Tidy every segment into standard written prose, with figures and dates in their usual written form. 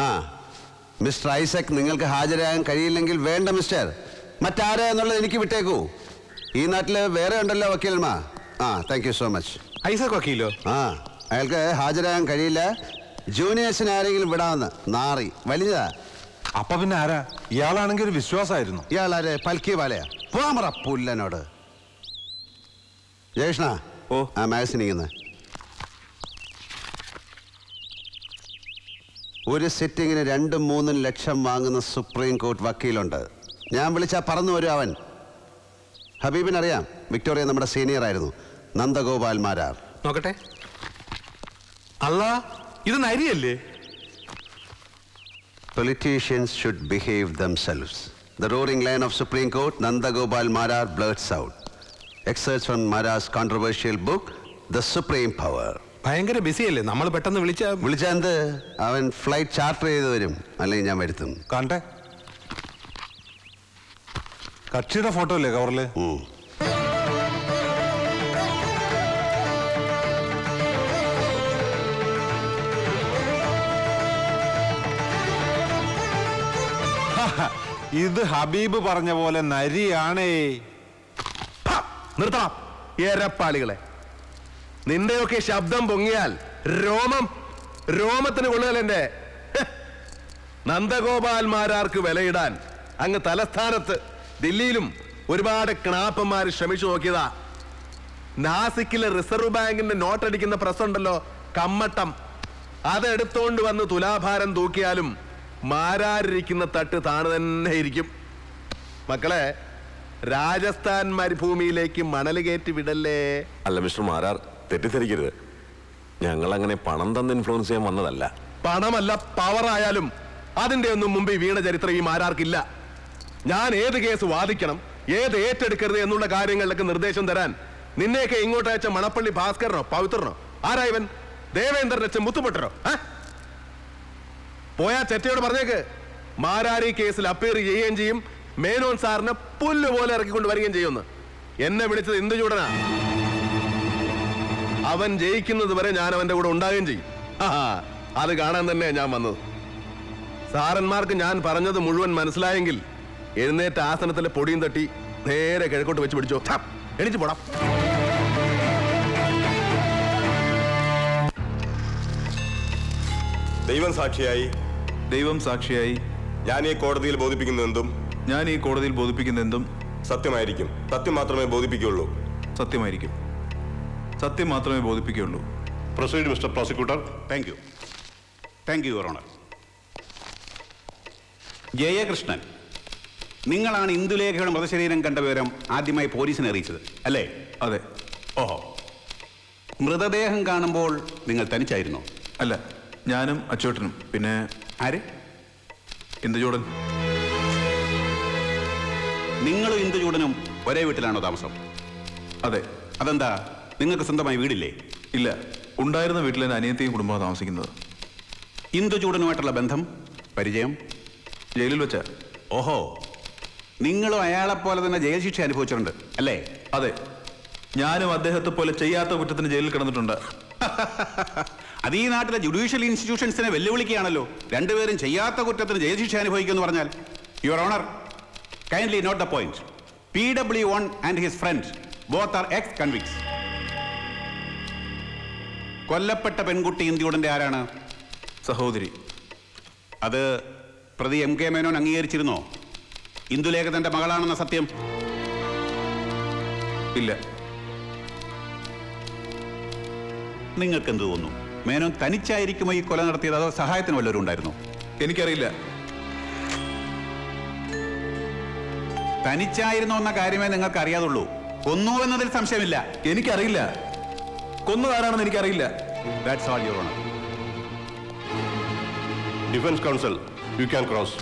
ആ മിസ്റ്റർ ഐസക്, നിങ്ങൾക്ക് ഹാജരാകാൻ കഴിയില്ലെങ്കിൽ വേണ്ട മിസ്റ്റർ, മറ്റാരാ എന്നുള്ളത് എനിക്ക് വിട്ടേക്കൂ. ഈ നാട്ടിൽ വേറെ ഉണ്ടല്ലോ വക്കീലന്മാർ. ആ, thank you so much. Isaac വക്കീലോ? ആ, അയാൾക്ക് ഹാജരാകാൻ കഴിയില്ല. ജൂനിയേഴ്സിന് ആരെങ്കിലും വിടാമെന്ന്. നാറി വലിയതാ. അപ്പൊ പിന്നെ ആരാ? ഇയാളാണെങ്കിൽ ഒരു വിശ്വാസമായിരുന്നു. ഇയാളാരെ? പൽക്കി വാലയാ? പോമറ പുല്ലനോട്. ജയകൃഷ്ണ, ഓ, ആ മാഗസിനിന്ന് ഒരു സിറ്റിങ്ങിന് 2-3 ലക്ഷം വാങ്ങുന്ന സുപ്രീം കോർട്ട് വക്കീലുണ്ട്. ഞാൻ വിളിച്ചാൽ പറന്നു വരും അവൻ. ഹബീബിനറിയാം, വിക്ടോറിയ നമ്മുടെ സീനിയർ ആയിരുന്നു. നന്ദഗോപാൽ മാരാർ. നോക്കട്ടെ. അല്ല, ഇത് നരിയല്ലേ? Politicians should behave themselves. The roaring lion of Supreme Court, Nandagopal Marar, blurts out. Excerpts from Marar's controversial book, The Supreme Power. ഭയങ്കര ബിസിയല്ലേ? നമ്മൾ പെട്ടെന്ന് വിളിച്ചാ എന്ത്? അവൻ ഫ്ലൈറ്റ് ചാർട്ടർ ചെയ്ത് വരും, അല്ലെങ്കിൽ ഞാൻ വരുത്തും. കാണട്ടെ. കക്ഷിയുടെ ഫോട്ടോ അല്ലേ കവറില്? ഇത് ഹബീബ് പറഞ്ഞ പോലെ നരിയാണേ. നിർത്തണം എരപ്പാളികളെ. നിന്റെയൊക്കെ ശബ്ദം പൊങ്ങിയാൽ രോമത്തിന് കൊള്ളുകയല്ലേ. നന്ദഗോപാൽ മാരാർക്ക് വിലയിടാൻ അങ്ങ് തലസ്ഥാനത്ത് ദില്ലിയിലും ഒരുപാട് ക്ണാപ്പന്മാർ ശ്രമിച്ചു നോക്കിയതാ. നാസിക്കിലെ റിസർവ് ബാങ്കിന്റെ നോട്ടടിക്കുന്ന പ്രസ് ഉണ്ടല്ലോ, കമ്മട്ടം, അതെടുത്തോണ്ട് വന്ന് തുലാഭാരം തൂക്കിയാലും മാരാരിരിക്കുന്ന തട്ട് താണ് തന്നെ ഇരിക്കും. മക്കളെ, രാജസ്ഥാൻ മരുഭൂമിയിലേക്ക് മണൽ കയറ്റി വിടല്ലേ. അല്ല മിസ്റ്റർ മാരാർ, തെറ്റിദ്ധരിക്കരുത്. ഞങ്ങൾ അങ്ങനെ പണം തന്ന് ഇൻഫ്ലുവൻസ് ചെയ്യാൻ വന്നതല്ല. പണമല്ല, പവറായാലും അതിന്റെ ഒന്നും മുമ്പ് വീണ ചരിത്രം ഈ മാരാർക്കില്ല. ഞാൻ ഏത് കേസ് വാദിക്കണം, ഏത് ഏറ്റെടുക്കരുത് എന്നുള്ള കാര്യങ്ങളിലൊക്കെ നിർദ്ദേശം തരാൻ നിന്നെയൊക്കെ ഇങ്ങോട്ട് അയച്ച മണപ്പള്ളി ഭാസ്കരനോ പവിത്രനോ ആരായവൻ? ദേവേന്ദ്രൻ അച്ഛൻ മുത്തുപൊട്ടരോ? പോയാ ചെറ്റയോട് പറഞ്ഞേക്ക്, മാരാരി കേസിൽ അപ്പീർ ചെയ്യുകയും ചെയ്യും, മേനോൻ സാറിനെ പുല്ലുപോലെ ഇറക്കിക്കൊണ്ട് വരികയും ചെയ്യുമെന്ന്. എന്നെ വിളിച്ചത് ഇന്ദുചൂടനാ. അവൻ ജയിക്കുന്നത് വരെ ഞാൻ അവന്റെ കൂടെ ഉണ്ടാകുകയും ചെയ്യും. അത് കാണാൻ തന്നെ ഞാൻ വന്നത്. സാറന്മാർക്ക് ഞാൻ പറഞ്ഞത് മുഴുവൻ മനസ്സിലായെങ്കിൽ എഴുന്നേറ്റ ആസനത്തിലെ പൊടിയും തട്ടി നേരെ കിഴക്കോട്ട് വെച്ച് പിടിച്ചോ. എണിച്ചു പോടാം. ദൈവം സാക്ഷിയായി ഞാൻ ഈ കോടതിയിൽ ബോധിപ്പിക്കുന്നതെന്തും സത്യമായിരിക്കും. സത്യം മാത്രമേ ബോധിപ്പിക്കുകയുള്ളൂ. Proceed mister prosecutor. Thank you your honour. Jayakrishnan, നിങ്ങളാണ് ഇന്ദുലേഖയുടെ മൃതശരീരം കണ്ട വിവരം ആദ്യമായി പോലീസിനെ അറിയിച്ചത് അല്ലേ? അതെ. ഓഹോ. മൃതദേഹം കാണുമ്പോൾ നിങ്ങൾ തനിച്ചായിരുന്നോ? അല്ല, ഞാനും അച്ചോട്ടനും പിന്നെ ആര്? ഇന്ദുചൂടൻ. നിങ്ങളും ഇന്ദുചൂടനും ഒരേ വീട്ടിലാണോ താമസം? അതെ. അതെന്താ, നിങ്ങൾക്ക് സ്വന്തമായി വീടില്ലേ? ഇല്ല, ഉണ്ടായിരുന്ന വീട്ടിൽ എൻ്റെ അനിയത്തിയും കുടുംബമാണ് താമസിക്കുന്നത്. ഇന്ദുചൂടനുമായിട്ടുള്ള ബന്ധം, പരിചയം? ജയിലിൽ വെച്ച. ഓഹോ, നിങ്ങളും അയാളെപ്പോലെ തന്നെ ജയിൽ ശിക്ഷ അനുഭവിച്ചിട്ടുണ്ട് അല്ലേ? അതെ, ഞാനും അദ്ദേഹത്തെ പോലെ ചെയ്യാത്ത കുറ്റത്തിന് ജയിലിൽ കിടന്നിട്ടുണ്ട്. അത് ഈ നാട്ടിലെ ജുഡീഷ്യൽ ഇൻസ്റ്റിറ്റ്യൂഷൻസിനെ വെല്ലുവിളിക്കുകയാണല്ലോ. രണ്ടുപേരും ചെയ്യാത്ത കുറ്റത്തിന് ജയിൽ ശിക്ഷ അനുഭവിക്കുമെന്ന് പറഞ്ഞാൽ. Your honour, kindly note the point. PW1 and his friend both are ex convicts. കൊല്ലപ്പെട്ട പെൺകുട്ടി ഇന്ദുചൂടന്റെ ആരാണ്? സഹോദരി. അത് പ്രതി MK മേനോൻ അംഗീകരിച്ചിരുന്നോ? ഇന്ദുലേഖ തന്റെ മകളാണെന്ന സത്യം? ഇല്ല. നിങ്ങൾക്ക് എന്ത് തോന്നുന്നു? മേനോൻ തനിച്ചായിരിക്കുമോ ഈ കൊല നടത്തിയത്, അതോ സഹായത്തിന് വല്ലവരും ഉണ്ടായിരുന്നു? എനിക്കറിയില്ല. തനിച്ചായിരുന്നോ എന്ന കാര്യമേ നിങ്ങൾക്ക് അറിയാതുള്ളൂ. കൊന്നു എന്നതിൽ സംശയമില്ല. എനിക്കറിയില്ല. കൊന്നതാരാണെന്ന് എനിക്കറിയില്ല. That's all your honour. Defence counsel, you can cross.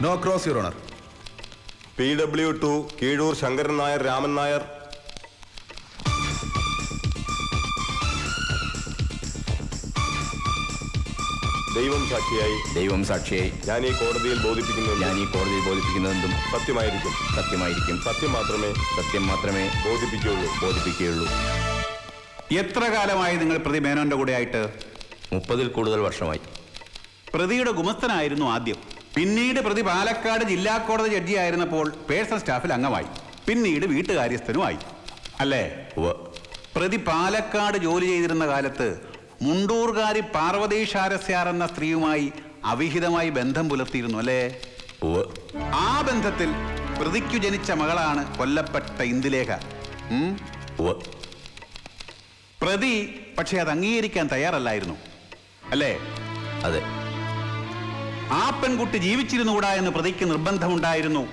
No cross your honour. PW2 Keezhoor Shankaran Nair, Raman Nair. ദൈവം സാക്ഷിയായി ഞാൻ ഈ കോടതിയിൽ ബോധിപ്പിക്കുന്നതെന്തും സത്യമായിരിക്കും. സത്യം മാത്രമേ ബോധിപ്പിക്കുകയുള്ളൂ. എത്ര കാലമായി നിങ്ങൾ പ്രതി മേനോന്റെ കൂടെ ആയിട്ട്? 30-ൽ കൂടുതൽ വർഷമായി. പ്രതിയുടെ ഗുമസ്തനായിരുന്നു ആദ്യം. പിന്നീട് പ്രതി പാലക്കാട് ജില്ലാ കോടതി ജഡ്ജിയായിരുന്നപ്പോൾ പേഴ്സണൽ സ്റ്റാഫിൽ അംഗമായി. പിന്നീട് വീട്ടുകാര്യസ്ഥനുമായി. അല്ലേ? പ്രതി പാലക്കാട് ജോലി ചെയ്തിരുന്ന കാലത്ത് മുണ്ടൂർകാരി പാർവതി ഷാരസ്യാർ എന്ന സ്ത്രീയുമായി അവിഹിതമായി ബന്ധം പുലർത്തിയിരുന്നു. അല്ലേ? ആ ബന്ധത്തിൽ പ്രതിക്കു ജനിച്ച മകളാണ് കൊല്ലപ്പെട്ട ഇന്ദുലേഖ. പ്രതി പക്ഷെ അത് അംഗീകരിക്കാൻ തയ്യാറല്ലായിരുന്നു. അല്ലേ? അതെ. ആ പെൺകുട്ടി ജീവിച്ചിരുന്നുകൂടാ എന്ന് പ്രതിക്ക് നിർബന്ധമുണ്ടായിരുന്നു.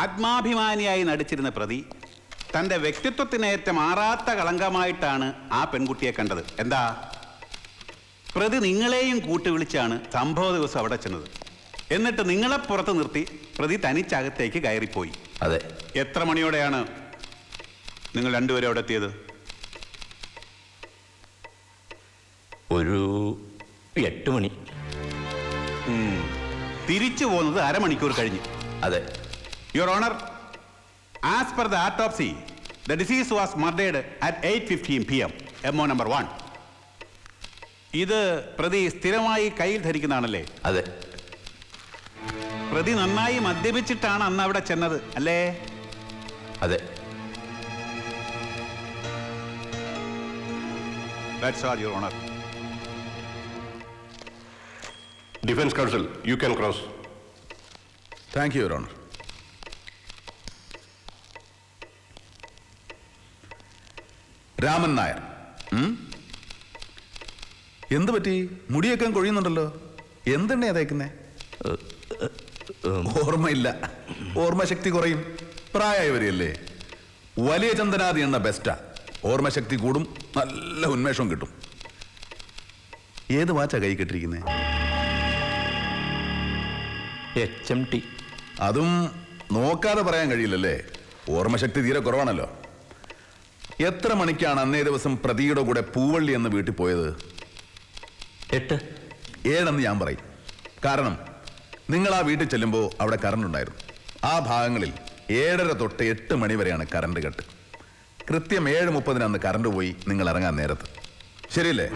ആത്മാഭിമാനിയായി നടിച്ചിരുന്ന പ്രതി തന്റെ വ്യക്തിത്വത്തിനേറ്റ മാറാത്ത കളങ്കമായിട്ടാണ് ആ പെൺകുട്ടിയെ കണ്ടത്. എന്താ? പ്രതി നിങ്ങളെയും കൂട്ടി വിളിച്ചാണ് സംഭവ ദിവസം അവിടെ ചെന്നത്. എന്നിട്ട് നിങ്ങളെ പുറത്ത് നിർത്തി പ്രതി തനിച്ചകത്തേക്ക് കയറിപ്പോയി. അതെ. എത്ര മണിയോടെയാണ് നിങ്ങൾ രണ്ടുപേരും അവിടെ എത്തിയത്? ഒരു 8 മണി. തിരിച്ചു പോകുന്നത് അരമണിക്കൂർ കഴിഞ്ഞ്. അതെ. Your honour, as per the autopsy, the deceased was murdered at 8:15 PM, MO number 1. ഇത് പ്രതി സ്ഥിരമായി കയ്യിൽ ധരിക്കുന്നതാണല്ലേ? അതെ. പ്രതി നന്നായി മദ്യപിച്ചിട്ടാണ് അന്ന് അവിടെ ചെന്നത്. അല്ലേ? അതെ. That's all, Your Honor. Defense counsel, you can cross. Thank you, your owner. Raman Nair, എന്ത് പറ്റി? മുടിയൊക്കെ കൊഴിയുന്നുണ്ടല്ലോ. എന്തെണ്ണ തേക്കുന്നേ? ഓർമ്മയില്ല. ഓർമ്മശക്തി കുറയും. പ്രായമായി വരികയല്ലേ. വലിയ ചന്ദനാദി എണ്ണ ബെസ്റ്റാ. ഓർമ്മശക്തി കൂടും, നല്ല ഉന്മേഷവും കിട്ടും. ഏത് വാച്ചാ കൈ കെട്ടിരിക്കുന്നേ? HMT. അതും നോക്കാതെ പറയാൻ കഴിയില്ലല്ലേ. ഓർമ്മശക്തി തീരെ കുറവാണല്ലോ. എത്ര മണിക്കാണ് അന്നേ ദിവസം പ്രതിയുടെ കൂടെ പൂവള്ളി എന്ന വീട്ടിൽ പോയത്? 8. 7 ഞാൻ പറയും. കാരണം നിങ്ങൾ ആ വീട്ടിൽ ചെല്ലുമ്പോൾ അവിടെ കറണ്ട് ഉണ്ടായിരുന്നു. ആ ഭാഗങ്ങളിൽ 7:30 തൊട്ട് 8 മണി വരെയാണ് കറണ്ട് കട്ട്. കൃത്യം 7:30 അന്ന് കറണ്ട് പോയി നിങ്ങൾ ഇറങ്ങാൻ നേരത്ത്. ശരിയല്ലേ?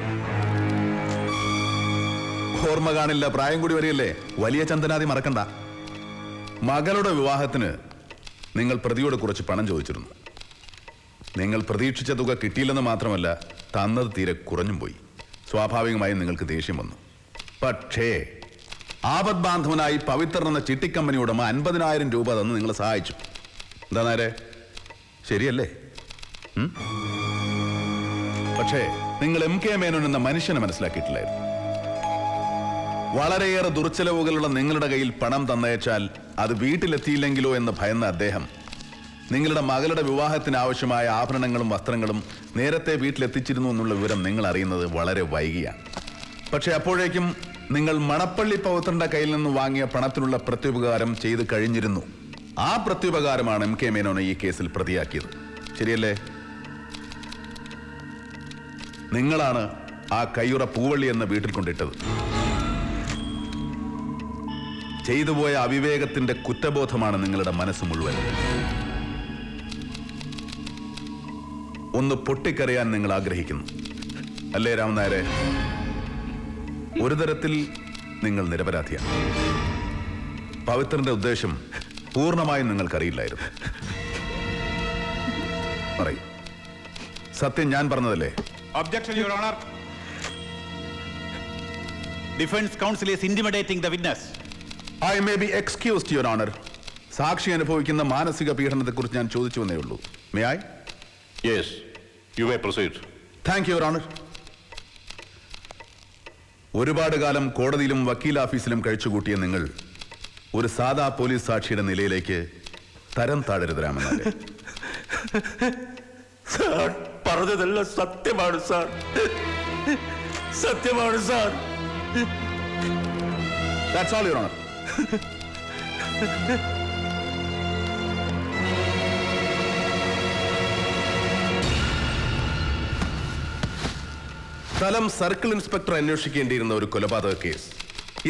ഓർമ്മ കാണില്ല, പ്രായം കൂടി വരികയല്ലേ. വലിയ ചന്ദനാദി മറക്കണ്ട. മകളുടെ വിവാഹത്തിന് നിങ്ങൾ പ്രതിയോട് കുറച്ച് പണം ചോദിച്ചിരുന്നു. നിങ്ങൾ പ്രതീക്ഷിച്ച തുക കിട്ടിയില്ലെന്ന് മാത്രമല്ല, തന്നത് തീരെ കുറഞ്ഞും പോയി. സ്വാഭാവികമായും നിങ്ങൾക്ക് ദേഷ്യം വന്നു. പക്ഷേ ആപദ്ബാന്ധവനായി പവിത്രൻ എന്ന ചിട്ടിക്കമ്പനി ഉടമ 50,000 രൂപ തന്ന് നിങ്ങളെ സഹായിച്ചു. എന്താ നേരെ? ശരിയല്ലേ? പക്ഷേ നിങ്ങൾ MK മേനോൻ എന്ന മനുഷ്യനെ മനസ്സിലാക്കിയിട്ടില്ലായിരുന്നു. വളരെയേറെ ദുർച്ചെലവുകളുള്ള നിങ്ങളുടെ കയ്യിൽ പണം തന്നയച്ചാൽ അത് വീട്ടിലെത്തിയില്ലെങ്കിലോ എന്ന് ഭയന്ന അദ്ദേഹം നിങ്ങളുടെ മകളുടെ വിവാഹത്തിന് ആവശ്യമായ ആഭരണങ്ങളും വസ്ത്രങ്ങളും നേരത്തെ വീട്ടിലെത്തിച്ചിരുന്നു എന്നുള്ള വിവരം നിങ്ങൾ അറിയുന്നത് വളരെ വൈകിയാണ്. പക്ഷെ അപ്പോഴേക്കും നിങ്ങൾ മണപ്പള്ളി പൗത്രന്റെ കയ്യിൽ നിന്ന് വാങ്ങിയ പണത്തിനുള്ള പ്രത്യുപകാരം ചെയ്തു കഴിഞ്ഞിരുന്നു. ആ പ്രത്യുപകാരമാണ് MK മേനോനെ ഈ കേസിൽ പ്രതിയാക്കിയത്. ശരിയല്ലേ? നിങ്ങളാണ് ആ കയ്യുറ പൂവള്ളി എന്ന വീട്ടിൽ കൊണ്ടിട്ടത്. ചെയ്തുപോയ അവിവേകത്തിന്റെ കുറ്റബോധമാണ് നിങ്ങളുടെ മനസ്സ് മുഴുവൻ. ഒന്ന് പൊട്ടിക്കറിയാൻ നിങ്ങൾ ആഗ്രഹിക്കുന്നു അല്ലേ രാമൻ നായരെ? ഒരു തരത്തിൽ നിങ്ങൾ നിരപരാധിയാണ്. പവിത്രന്റെ ഉദ്ദേശം പൂർണ്ണമായും നിങ്ങൾക്കറിയില്ലായിരുന്നു. പറയൂ, സത്യം ഞാൻ പറഞ്ഞതല്ലേ? Objection, Your Honor. Defense counsel is intimidating the witness. I may be excused, Your Honor. സാക്ഷി അനുഭവിക്കുന്ന മാനസിക പീഡനത്തെക്കുറിച്ച് ഞാൻ ചോദിച്ചു എന്നേ ഉള്ളൂ. May I? Yes, you may proceed. Thank you, Your Honor. ഒരുപാട് കാലം കോടതിയിലും വക്കീൽ ഓഫീസിലും കഴിച്ചുകൂട്ടിയ നിങ്ങൾ ഒരു സാധാ പോലീസ് സാക്ഷിയുടെ നിലയിലേക്ക് തരം താഴരുത് രാമൻ നായരെ. സാർ പറഞ്ഞതെല്ലാം സത്യമാണ് സാർ. സത്യമാണ് sir. That's all, Your Honor. സ്ഥലം സർക്കിൾ ഇൻസ്പെക്ടർ അന്വേഷിക്കേണ്ടിയിരുന്ന ഒരു കൊലപാതക കേസ്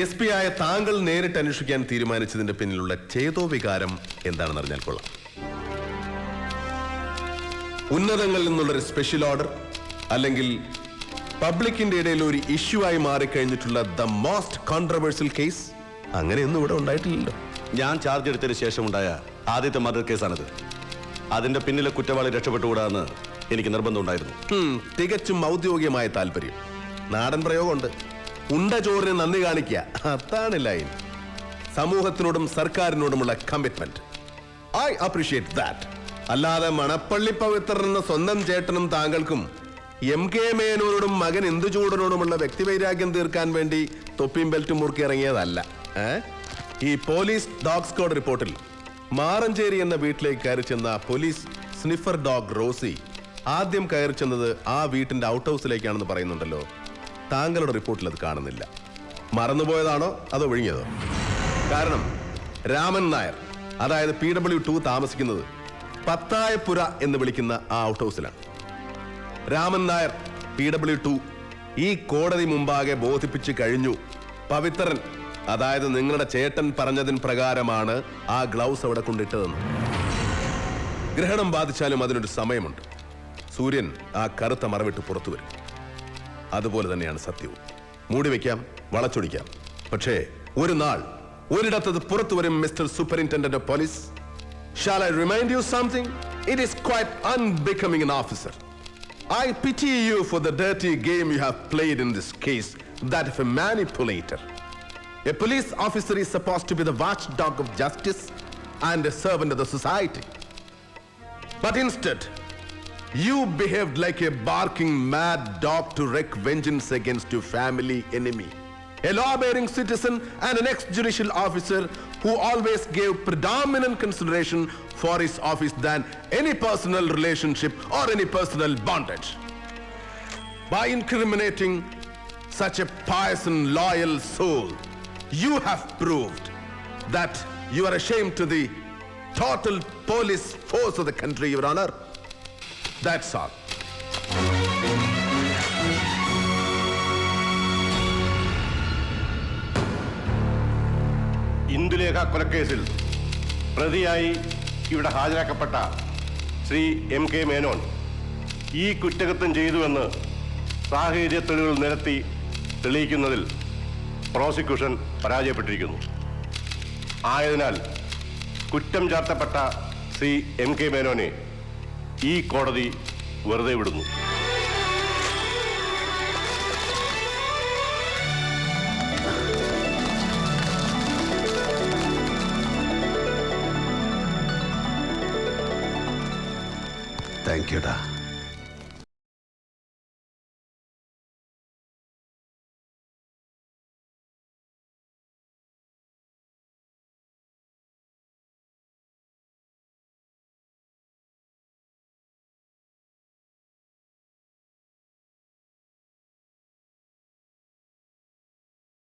SP ആയ താങ്കൾ നേരിട്ട് അന്വേഷിക്കാൻ തീരുമാനിച്ചതിന്റെ പിന്നിലുള്ള ചേതോവികാരം എന്താണെന്ന് അറിഞ്ഞാൽ കൊള്ളാം. ഉന്നതങ്ങളിൽ നിന്നുള്ളൊരു സ്പെഷ്യൽ ഓർഡർ, അല്ലെങ്കിൽ പബ്ലിക്കിന്റെ ഇടയിൽ ഒരു ഇഷ്യൂ ആയി മാറിക്കഴിഞ്ഞിട്ടുള്ള ദ മോസ്റ്റ് കോൺട്രവേഴ്സ്യൽ കേസ് അങ്ങനെയൊന്നും ഇവിടെ ഉണ്ടായിട്ടില്ലല്ലോ. ഞാൻ ചാർജ് എടുത്തതിന് ശേഷം ഉണ്ടായ ആദ്യത്തെ മർഡർ കേസാണിത്. അതിന്റെ പിന്നിലെ കുറ്റവാളി രക്ഷപ്പെട്ടുകൂടാന്ന് എനിക്ക് നിർബന്ധമുണ്ടായിരുന്നു. തികച്ചും ഔദ്യോഗികമായ താല്പര്യം. നാടൻ പ്രയോഗമുണ്ട്, ഉണ്ട ചോറിന് നന്ദി കാണിക്കുക, അതാണ് ലൈൻ. സമൂഹത്തിനോടും സർക്കാരിനോടുമുള്ള കമ്മിറ്റ്മെന്റ്, ഐ അപ്രീഷിയേറ്റ് ദാറ്റ്. അല്ലാതെ മണപ്പള്ളി പവിത്രൻ എന്ന സ്വന്തം ചേട്ടനും താങ്കൾക്കും MK മേനോനോടും മകൻ ഇന്ദുചൂടനോടുമുള്ള വ്യക്തിവൈരാഗ്യം തീർക്കാൻ വേണ്ടി തൊപ്പിയും ബെൽറ്റും മുറുക്കി ഇറങ്ങിയതല്ല. ഈ പോലീസ് ഡോഗ് സ്ക്വാഡ് റിപ്പോർട്ടിൽ മാറഞ്ചേരി എന്ന വീട്ടിലേക്ക് കയറി ചെന്ന പോലീസ് സ്നിഫർ ഡോഗ് റോസി ആദ്യം കയറി ചെന്നത് ആ വീട്ടിന്റെ ഔട്ട് ഹൗസിലേക്കാണെന്ന് പറയുന്നുണ്ടല്ലോ. താങ്കളുടെ റിപ്പോർട്ടിൽ അത് കാണുന്നില്ല. മറന്നുപോയതാണോ അതോ ഒഴിഞ്ഞതോ? കാരണം രാമൻ നായർ, അതായത് PW2 താമസിക്കുന്നത് പത്തായപ്പുര എന്ന് വിളിക്കുന്ന ആ ഔട്ട് ഹൗസിലാണ്. രാമൻ നായർ PW2 ഈ കോടതി മുമ്പാകെ ബോധിപ്പിച്ചു കഴിഞ്ഞു, പവിത്രൻ, അതായത് നിങ്ങളുടെ ചേട്ടൻ പറഞ്ഞതിന് പ്രകാരമാണ് ആ ഗ്ലൗസ് അവിടെ കൊണ്ടിട്ടതെന്ന്. ഗ്രഹണം ബാധിച്ചാലും അതിനൊരു സമയമുണ്ട്. സൂര്യൻ ആ കറുത്ത മറവിട്ട് പുറത്തു വരും. അതുപോലെ തന്നെയാണ് സത്യവും. മൂടിവെക്കാം, വളച്ചൊടിക്കാം, പക്ഷേ ഒരു നാൾ ഒരിടത്തത് പുറത്തു വരും. Mister superintendent of police, shall I remind you something? It is quite unbecoming an officer. I pity you for the dirty game you have played in this case, that of a manipulator. A police officer is supposed to be the watchdog of justice and a servant of the society. But instead, you behaved like a barking mad dog to wreak vengeance against your family enemy, a law-abiding citizen and an ex-judicial officer who always gave predominant consideration for his office than any personal relationship or any personal bondage. By incriminating such a pious and loyal soul, you have proved that you are ashamed to the total police force of the country, Your Honor. That's all. Indulekha കൊലക്കേസിൽ പ്രതിയായി ഇവിടെ ഹാജരാക്കപ്പെട്ട Shri MK Menon ഈ കുറ്റകൃത്യം ചെയ്തുവെന്ന് സാഹചര്യ തെളിവുകൾ നിരത്തി തെളിയിക്കുന്നതിൽ പ്രോസിക്യൂഷൻ പരാജയപ്പെട്ടിരിക്കുന്നു. ആയതിനാൽ കുറ്റം ചാർത്തപ്പെട്ട ശ്രീ MK മേനോനെ ഈ കോടതി വെറുതെ വിടുന്നു. താങ്ക് യുടാ.